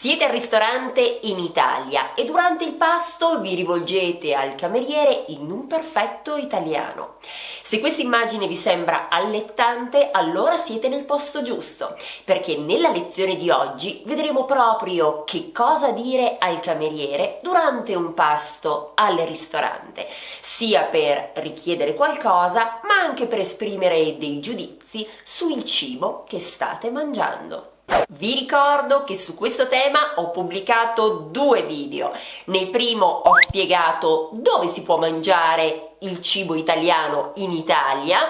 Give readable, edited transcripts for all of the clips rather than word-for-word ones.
Siete al ristorante in Italia e durante il pasto vi rivolgete al cameriere in un perfetto italiano. Se questa immagine vi sembra allettante, allora siete nel posto giusto, perché nella lezione di oggi vedremo proprio che cosa dire al cameriere durante un pasto al ristorante, sia per richiedere qualcosa, ma anche per esprimere dei giudizi sul cibo che state mangiando. Vi ricordo che su questo tema ho pubblicato 2 video. Nel primo ho spiegato dove si può mangiare il cibo italiano in Italia.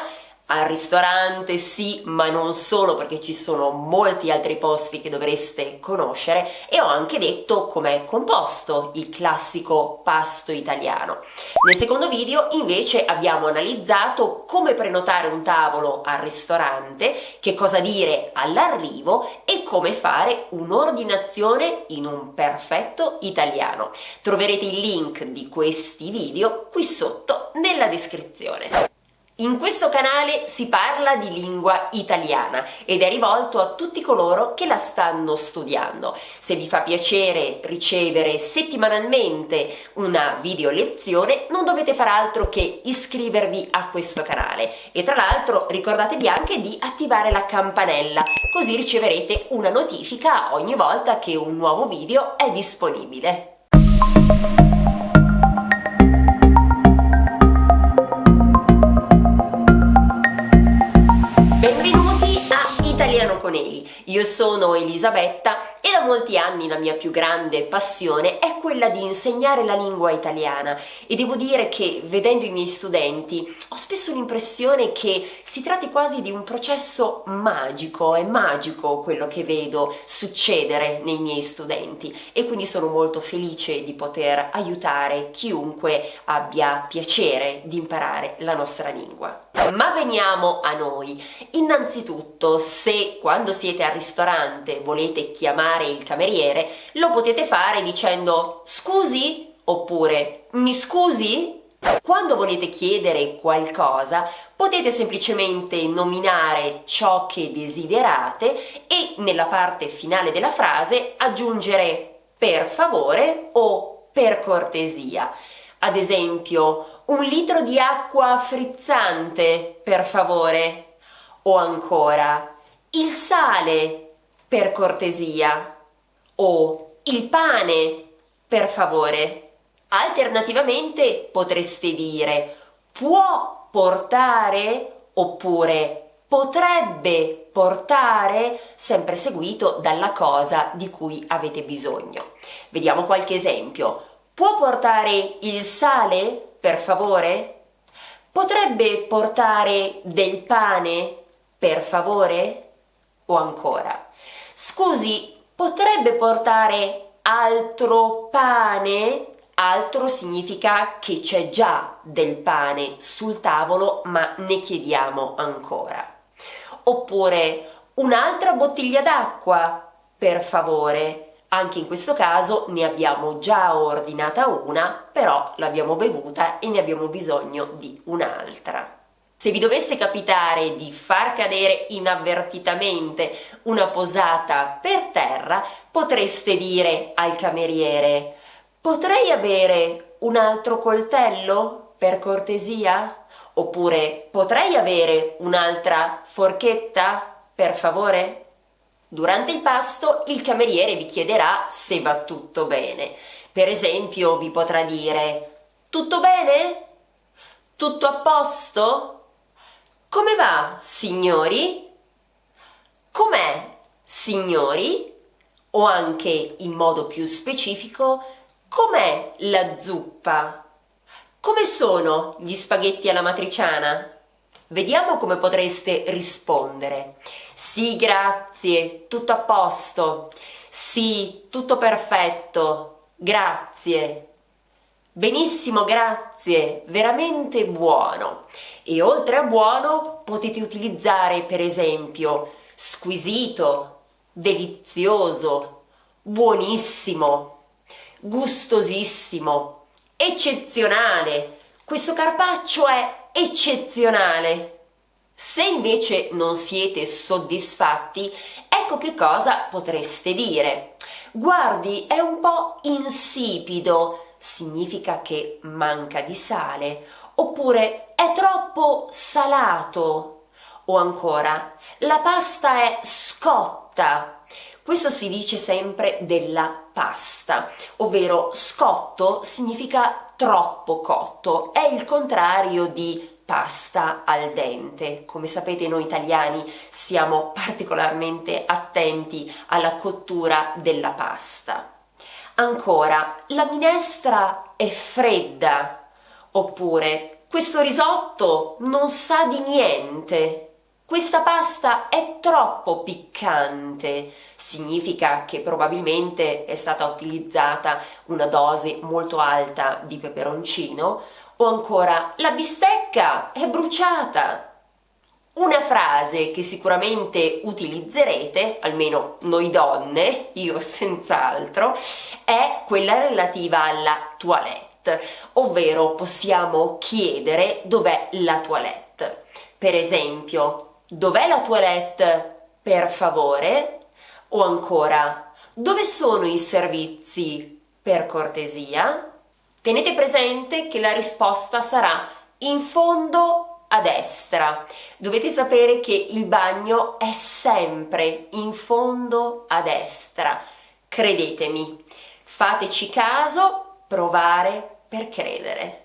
Al ristorante sì, ma non solo, perché ci sono molti altri posti che dovreste conoscere, e ho anche detto com'è composto il classico pasto italiano. Nel secondo video invece abbiamo analizzato come prenotare un tavolo al ristorante, che cosa dire all'arrivo e come fare un'ordinazione in un perfetto italiano. Troverete il link di questi video qui sotto nella descrizione. In questo canale si parla di lingua italiana ed è rivolto a tutti coloro che la stanno studiando. Se vi fa piacere ricevere settimanalmente una video lezione, non dovete fare altro che iscrivervi a questo canale e tra l'altro ricordatevi anche di attivare la campanella, così riceverete una notifica ogni volta che un nuovo video è disponibile. Benvenuti a Italiano con Eli. Io sono Elisabetta e da molti anni la mia più grande passione è quella di insegnare la lingua italiana e devo dire che vedendo i miei studenti ho spesso l'impressione che si tratti quasi di un processo magico, è magico quello che vedo succedere nei miei studenti e quindi sono molto felice di poter aiutare chiunque abbia piacere di imparare la nostra lingua. Ma veniamo a noi. Innanzitutto, se quando siete al ristorante volete chiamare il cameriere, lo potete fare dicendo scusi oppure mi scusi? Quando volete chiedere qualcosa, potete semplicemente nominare ciò che desiderate e nella parte finale della frase aggiungere per favore o per cortesia. Ad esempio, 1 litro di acqua frizzante, per favore. O ancora, il sale, per cortesia. O il pane, per favore. Alternativamente potreste dire può portare oppure potrebbe portare, sempre seguito dalla cosa di cui avete bisogno. Vediamo qualche esempio. Può portare il sale, per favore? Potrebbe portare del pane, per favore? O ancora, scusi, potrebbe portare altro pane? Altro significa che c'è già del pane sul tavolo, ma ne chiediamo ancora. Oppure, un'altra bottiglia d'acqua, per favore? Anche in questo caso ne abbiamo già ordinata una, però l'abbiamo bevuta e ne abbiamo bisogno di un'altra. Se vi dovesse capitare di far cadere inavvertitamente una posata per terra, potreste dire al cameriere potrei avere un altro coltello, per cortesia? Oppure potrei avere un'altra forchetta, per favore? Durante il pasto il cameriere vi chiederà se va tutto bene. Per esempio vi potrà dire tutto bene? Tutto a posto? Come va, signori? Com'è, signori? O anche in modo più specifico, com'è la zuppa? Come sono gli spaghetti alla matriciana? Vediamo come potreste rispondere. Sì, grazie, tutto a posto. Sì, tutto perfetto. Grazie. Benissimo, grazie, veramente buono. E oltre a buono potete utilizzare per esempio squisito, delizioso, buonissimo, gustosissimo, eccezionale. Questo carpaccio è eccezionale. Se invece non siete soddisfatti, ecco che cosa potreste dire. Guardi, è un po' insipido, significa che manca di sale, oppure è troppo salato, o ancora la pasta è scotta. Questo si dice sempre della pasta, ovvero scotto significa troppo cotto, è il contrario di pasta al dente. Come sapete, noi italiani siamo particolarmente attenti alla cottura della pasta. Ancora, la minestra è fredda, oppure questo risotto non sa di niente. Questa pasta è troppo piccante, significa che probabilmente è stata utilizzata una dose molto alta di peperoncino, o ancora la bistecca è bruciata. Una frase che sicuramente utilizzerete, almeno noi donne, io senz'altro, è quella relativa alla toilette, ovvero possiamo chiedere dov'è la toilette. Per esempio, dov'è la toilette, per favore? O ancora, dove sono i servizi, per cortesia? Tenete presente che la risposta sarà in fondo a destra. Dovete sapere che il bagno è sempre in fondo a destra. Credetemi, fateci caso, provare per credere.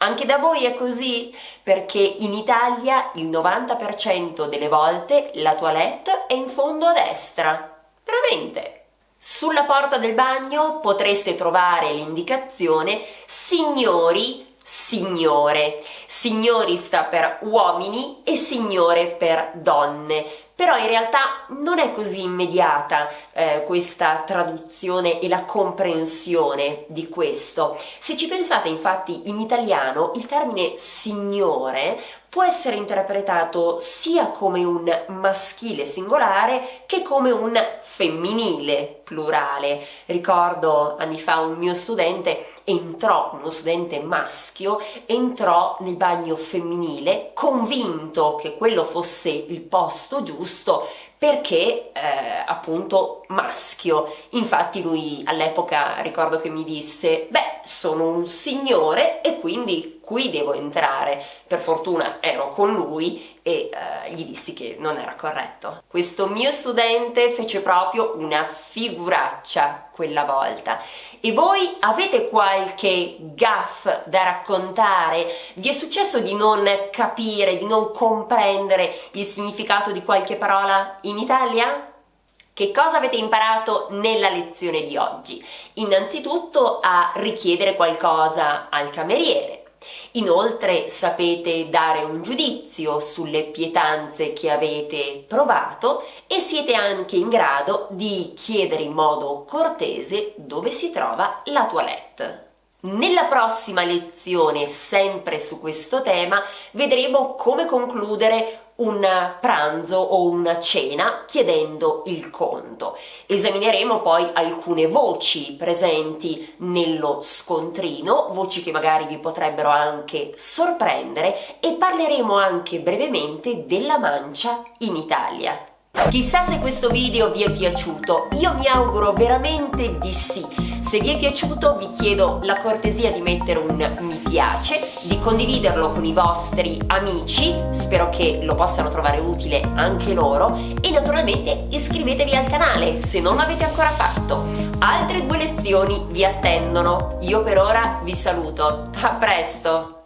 Anche da voi è così? Perché in Italia il 90% delle volte la toilette è in fondo a destra. Veramente? Sulla porta del bagno potreste trovare l'indicazione signori, signore. Signori sta per uomini e signore per donne. Però in realtà non è così immediata questa traduzione e la comprensione di questo. Se ci pensate, infatti, in italiano il termine signore può essere interpretato sia come un maschile singolare che come un femminile plurale. Ricordo anni fa uno studente maschio, entrò nel bagno femminile convinto che quello fosse il posto giusto perché appunto maschio. Infatti lui all'epoca, ricordo che mi disse: beh, sono un signore e quindi qui devo entrare. Per fortuna ero con lui e gli dissi che non era corretto. Questo mio studente fece proprio una figuraccia quella volta. E voi avete qualche gaff da raccontare? Vi è successo di non capire, di non comprendere il significato di qualche parola in Italia? Che cosa avete imparato nella lezione di oggi? Innanzitutto a richiedere qualcosa al cameriere. Inoltre sapete dare un giudizio sulle pietanze che avete provato e siete anche in grado di chiedere in modo cortese dove si trova la toilette. Nella prossima lezione, sempre su questo tema, vedremo come concludere un pranzo o una cena chiedendo il conto. Esamineremo poi alcune voci presenti nello scontrino, voci che magari vi potrebbero anche sorprendere, e parleremo anche brevemente della mancia in Italia. Chissà se questo video vi è piaciuto, io mi auguro veramente di sì. Se vi è piaciuto vi chiedo la cortesia di mettere un mi piace, di condividerlo con i vostri amici, spero che lo possano trovare utile anche loro, e naturalmente iscrivetevi al canale se non l'avete ancora fatto. Altre 2 lezioni vi attendono, io per ora vi saluto, a presto!